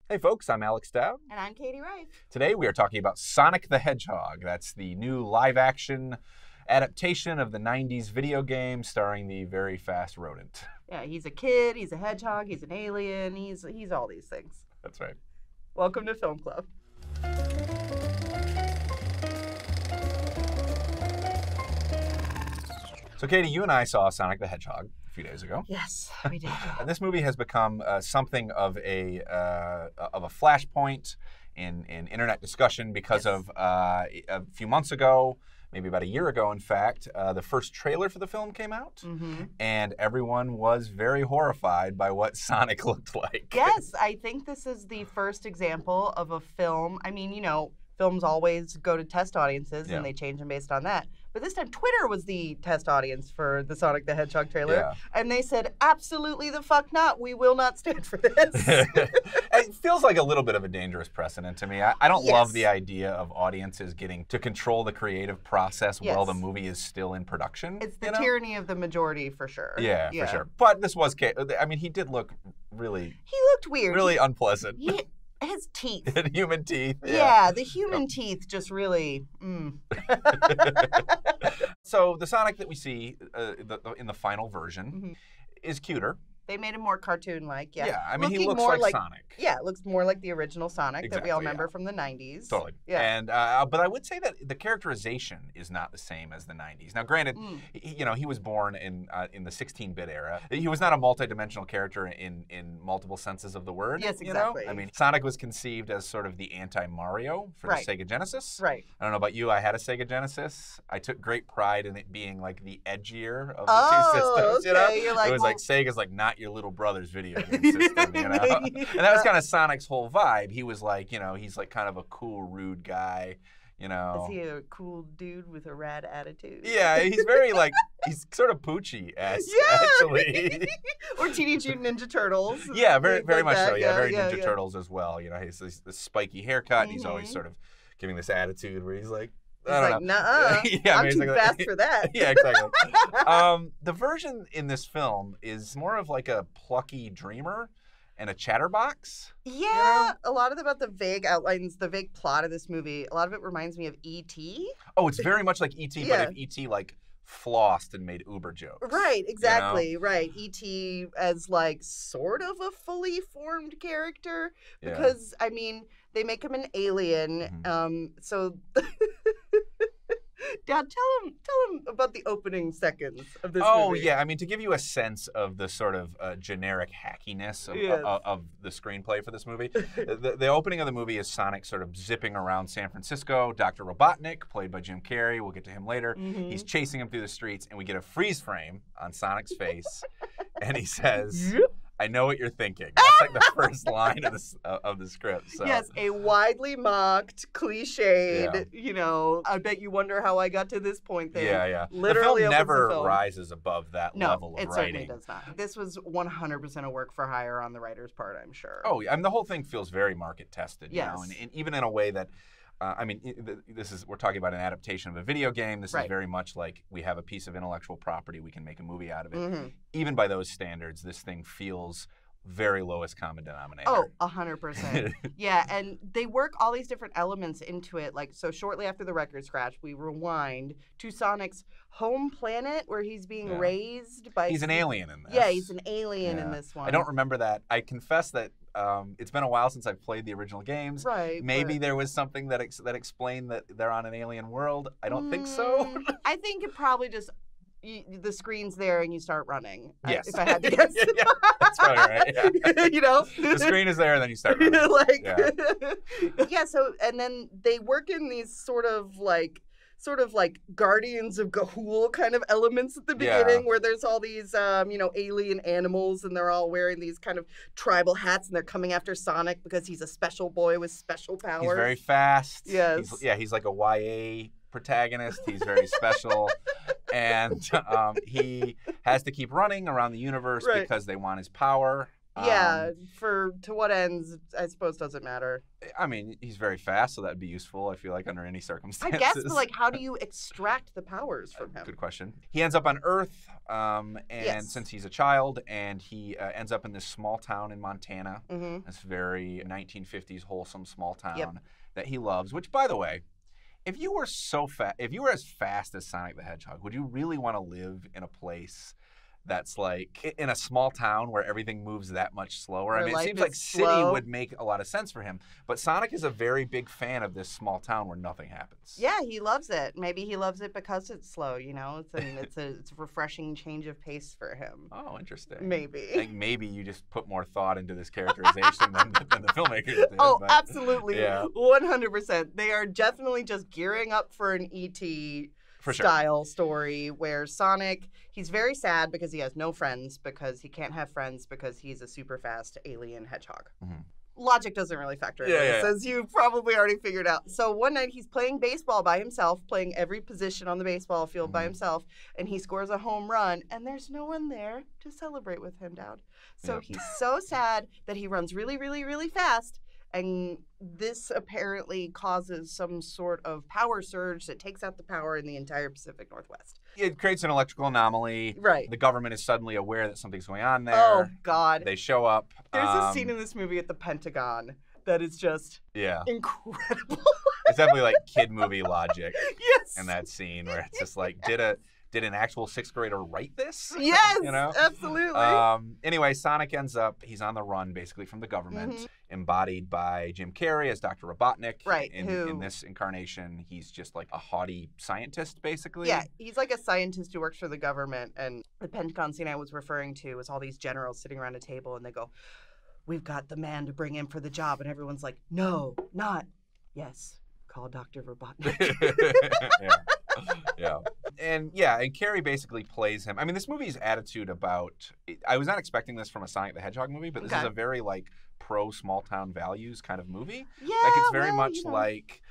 Hey folks, I'm Alex Dowd. And I'm Katie Rife. Today we are talking about Sonic the Hedgehog. That's the new live-action adaptation of the 90s video game starring the very fast rodent. Yeah, he's a kid, he's a hedgehog, he's an alien, he's all these things. That's right. Welcome to Film Club. So Katie, you and I saw Sonic the Hedgehog a few days ago. Yes, we did. And this movie has become something of a flashpoint in internet discussion because of a few months ago, maybe about a year ago, in fact, the first trailer for the film came out, and everyone was very horrified by what Sonic looked like. Yes, I think this is the first example of a film. I mean, you know, films always go to test audiences and they change them based on that. But this time, Twitter was the test audience for the Sonic the Hedgehog trailer. And they said, absolutely the fuck not. We will not stand for this. It feels like a little bit of a dangerous precedent to me. I don't love the idea of audiences getting to control the creative process while the movie is still in production. It's the tyranny of the majority for sure. Yeah, for sure. But this was, I mean, he did look really... He looked weird. Really unpleasant. His teeth. Human teeth. Yeah, the human teeth just really. So the Sonic that we see in the final version is cuter. They made him more cartoon-like, Yeah, I mean, he looks like Sonic. Yeah, it looks more like the original Sonic that we all remember from the 90s. Totally. Yeah. And but I would say that the characterization is not the same as the 90s. Now, granted, you know, he was born in the 16-bit era. He was not a multi-dimensional character in multiple senses of the word. Yes, exactly. You know? I mean, Sonic was conceived as sort of the anti-Mario for the Sega Genesis. Right. I don't know about you. I had a Sega Genesis. I took great pride in it being like the edgier of the two systems. Okay. You know? It was like Sega's like not your little brother's video game system, you know? And that was kind of Sonic's whole vibe. He was like, you know, he's like kind of a cool, rude guy, you know. Is he a cool dude with a rad attitude? Yeah, he's very like, he's sort of Poochie-esque, actually. Or Teenage Mutant Ninja Turtles. Yeah, very much so. Yeah, very yeah, Ninja Turtles as well. You know, he's this spiky haircut, and he's always sort of giving this attitude where he's like, I don't know. Nuh-uh. Yeah, I'm too fast for that. Yeah, exactly. The version in this film is more of like a plucky dreamer and a chatterbox. Yeah, a lot of about the vague outlines, the vague plot of this movie, a lot of it reminds me of E.T. Oh, it's very much like E.T., but if E.T. like flossed and made uber jokes. Right, exactly, you know? right. E.T. as like sort of a fully formed character because, I mean, they make him an alien, so... Dad, tell him about the opening seconds of this movie. Oh, yeah. I mean, to give you a sense of the sort of generic hackiness of the screenplay for this movie, the opening of the movie is Sonic sort of zipping around San Francisco. Dr. Robotnik, played by Jim Carrey, we'll get to him later, he's chasing him through the streets, and we get a freeze frame on Sonic's face, and he says... I know what you're thinking. That's like the first line of the script. So. Yes, a widely mocked, cliched, you know, I bet you wonder how I got to this point thing. Yeah. Literally the film never rises above that level of writing. No, it certainly does not. This was 100% a work for hire on the writer's part, I'm sure. Oh, yeah. I mean, the whole thing feels very market tested, you know, and even in a way that I mean, we're talking about an adaptation of a video game. This is very much like we have a piece of intellectual property. We can make a movie out of it. Even by those standards, this thing feels very lowest common denominator. Oh, 100%. Yeah, and they work all these different elements into it. Like, so shortly after the record scratch, we rewind to Sonic's home planet where he's being raised by... He's an alien in this. Yeah, he's an alien in this one. I don't remember that. I confess that it's been a while since I've played the original games. Right. Maybe there was something that explained that they're on an alien world. I don't think so. I think it probably just... the screen's there and you start running. Yes. If I had to guess. That's probably right. Yeah. You know? The screen is there and then you start running. So, and then they work in these sort of like Guardians of Ga'Hoole kind of elements at the beginning where there's all these, you know, alien animals and they're all wearing these kind of tribal hats and they're coming after Sonic because he's a special boy with special powers. He's very fast. Yes. He's like a YA protagonist. He's very special. And he has to keep running around the universe because they want his power. Yeah, to what ends, I suppose, doesn't matter. I mean, he's very fast, so that'd be useful, I feel like, under any circumstances. I guess, but, like, how do you extract the powers from him? Good question. He ends up on Earth, and since he's a child, and he ends up in this small town in Montana, this very 1950s wholesome small town that he loves, which, by the way, if you were as fast as Sonic the Hedgehog, would you really want to live in a place that's like in a small town where everything moves that much slower? I mean, it seems like city would make a lot of sense for him. But Sonic is a very big fan of this small town where nothing happens. Yeah, he loves it. Maybe he loves it because it's slow, you know? It's a refreshing change of pace for him. Oh, interesting. Maybe. I think maybe you just put more thought into this characterization than the filmmakers did. Oh, but, absolutely. Yeah. 100%. They are definitely just gearing up for an E.T. style story where Sonic, he's very sad because he has no friends, because he can't have friends because he's a super fast alien hedgehog. Logic doesn't really factor into this, as you've probably already figured out. So one night he's playing baseball by himself, playing every position on the baseball field by himself, and he scores a home run, and there's no one there to celebrate with him, Dowd. So he's so sad that he runs really, really, really fast. And this apparently causes some sort of power surge that takes out the power in the entire Pacific Northwest. It creates an electrical anomaly. Right. The government is suddenly aware that something's going on there. Oh, God. They show up. There's a scene in this movie at the Pentagon that is just incredible. It's definitely like kid movie logic. Yes. In that scene where it's just like, did an actual sixth grader write this? Yes, you know? Absolutely. Anyway, Sonic ends up, he's on the run basically from the government, embodied by Jim Carrey as Dr. Robotnik. Right. In this incarnation, he's just like a haughty scientist, basically. Yeah, he's like a scientist who works for the government. And the Pentagon scene I was referring to was all these generals sitting around a table and they go, "We've got the man to bring in for the job." And everyone's like, "No, not. Yes, call Dr. Robotnik." And Carrey basically plays him. I mean, this movie's attitude about, I was not expecting this from a Sonic the Hedgehog movie, but this is a very like pro small town values kind of movie. Yeah, like it's very much like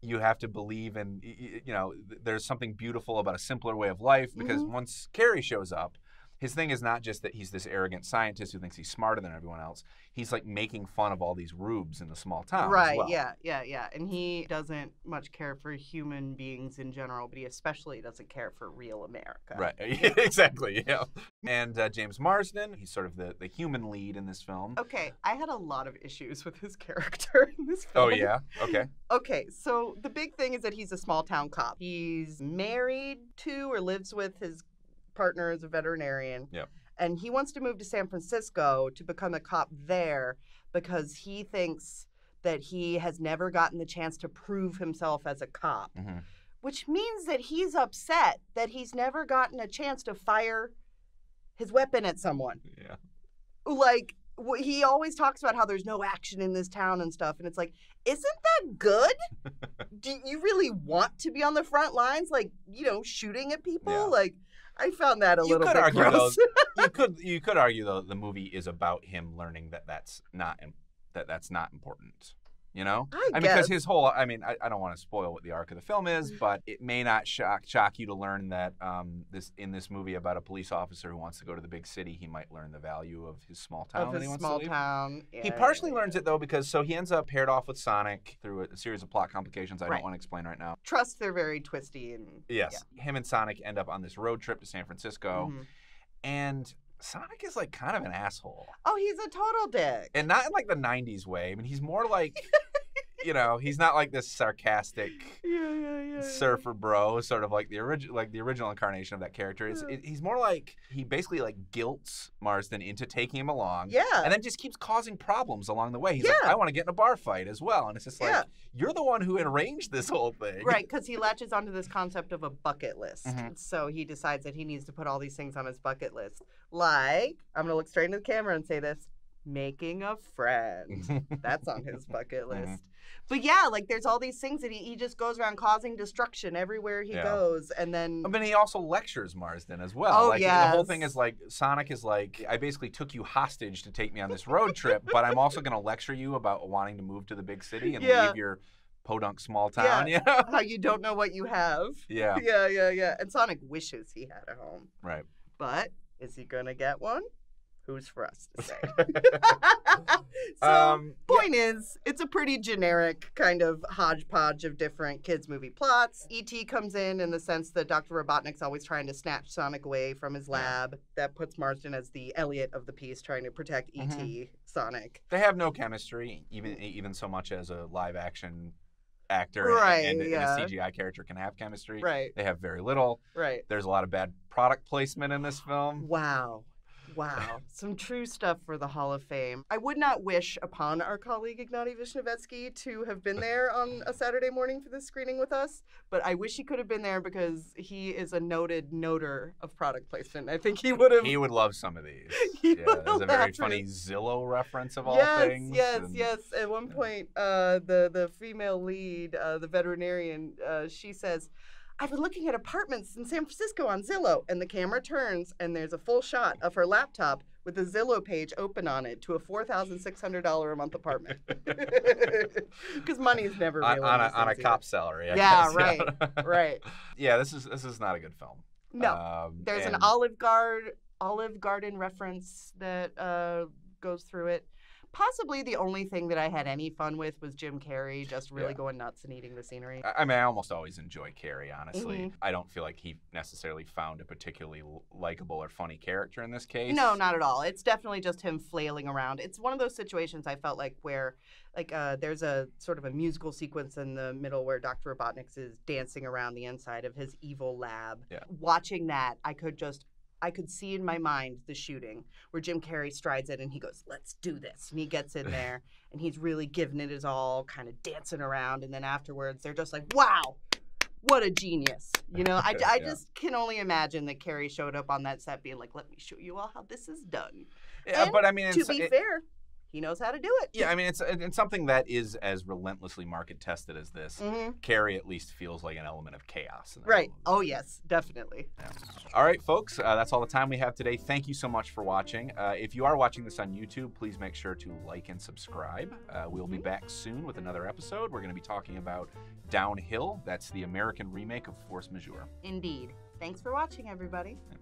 you have to believe in, you know, there's something beautiful about a simpler way of life, because once Carrey shows up, his thing is not just that he's this arrogant scientist who thinks he's smarter than everyone else. He's like making fun of all these rubes in the small town. Right, as well. yeah. And he doesn't much care for human beings in general, but he especially doesn't care for real America. Right, exactly, yeah. And James Marsden, he's sort of the human lead in this film. Okay, I had a lot of issues with his character in this film. Oh, yeah? Okay. Okay, so the big thing is that he's a small town cop. He's married to or lives with his partner as a veterinarian. Yep. And he wants to move to San Francisco to become a cop there because he thinks that he has never gotten the chance to prove himself as a cop, which means that he's upset that he's never gotten a chance to fire his weapon at someone. Yeah. Like, he always talks about how there's no action in this town and stuff, and it's like, isn't that good? Do you really want to be on the front lines, like, you know, shooting at people? Yeah. Like, I found that a little bit gross. You could argue though the movie is about him learning that that's not important. You know, I mean, because his whole, I don't want to spoil what the arc of the film is, but it may not shock you to learn that in this movie about a police officer who wants to go to the big city, he might learn the value of his small town. Of his small town. Yeah, he partially learns it though because he ends up paired off with Sonic through a series of plot complications I don't want to explain right now. Trust, they're very twisty and him and Sonic end up on this road trip to San Francisco, and Sonic is like kind of an asshole. Oh, he's a total dick. And not in like the 90s way. I mean, he's more like, you know, he's not like this sarcastic surfer bro, sort of like the original incarnation of that character. He's more like, he basically like guilts Marsden into taking him along. Yeah. And then just keeps causing problems along the way. He's like, I want to get in a bar fight as well. And it's just like, you're the one who arranged this whole thing. Right, because he latches onto this concept of a bucket list. So he decides that he needs to put all these things on his bucket list. Like, I'm going to look straight into the camera and say this, making a friend. That's on his bucket list. But yeah, like there's all these things that he just goes around causing destruction everywhere he goes. And then... I mean, he also lectures Marsden as well. Oh, like, the whole thing is like, Sonic is like, I basically took you hostage to take me on this road trip, but I'm also going to lecture you about wanting to move to the big city and leave your podunk small town. Yeah. You know? How you don't know what you have. Yeah. Yeah. And Sonic wishes he had a home. Right. But is he going to get one? who's for us to say? Point is, it's a pretty generic kind of hodgepodge of different kids' movie plots. E.T. comes in the sense that Dr. Robotnik's always trying to snatch Sonic away from his lab. That puts Marsden as the Elliot of the piece, trying to protect E.T. Sonic. They have no chemistry, even so much as a live-action actor and a CGI character can have chemistry. Right. They have very little. Right. There's a lot of bad product placement in this film. Wow. Some true stuff for the Hall of Fame. I would not wish upon our colleague Ignatiy Vishnevetsky to have been there on a Saturday morning for this screening with us, but I wish he could have been there because he is a noted noter of product placement. I think he would have... He would love some of these. There's a very funny Zillow reference of all things. Yes. At one point, the female lead, the veterinarian, she says, I've been looking at apartments in San Francisco on Zillow, and the camera turns, and there's a full shot of her laptop with the Zillow page open on it to a $4,600 a month apartment. Because money is never real on a cop salary. I guess. Right. Right. Yeah, this is not a good film. No, there's an Olive Garden reference that goes through it. Possibly the only thing that I had any fun with was Jim Carrey just really going nuts and eating the scenery. I mean, I almost always enjoy Carrey, honestly. I don't feel like he necessarily found a particularly likable or funny character in this case. No, not at all. It's definitely just him flailing around. It's one of those situations I felt like where there's a sort of a musical sequence in the middle where Dr. Robotnik is dancing around the inside of his evil lab. Yeah. Watching that, I could see in my mind the shooting where Jim Carrey strides in and he goes, let's do this. And he gets in there and he's really giving it his all, kind of dancing around. And then afterwards, they're just like, wow, what a genius. You know, I just can only imagine that Carrey showed up on that set being like, let me show you all how this is done. Yeah, and but I mean, to be fair, he knows how to do it. Yeah, I mean, it's something that is as relentlessly market tested as this. Carrey at least feels like an element of chaos. In right. Oh, yes, definitely. Yeah. All right, folks, that's all the time we have today. Thank you so much for watching. If you are watching this on YouTube, please make sure to like and subscribe. We'll be back soon with another episode. We're going to be talking about Downhill. That's the American remake of Force Majeure. Indeed. Thanks for watching, everybody. Yeah.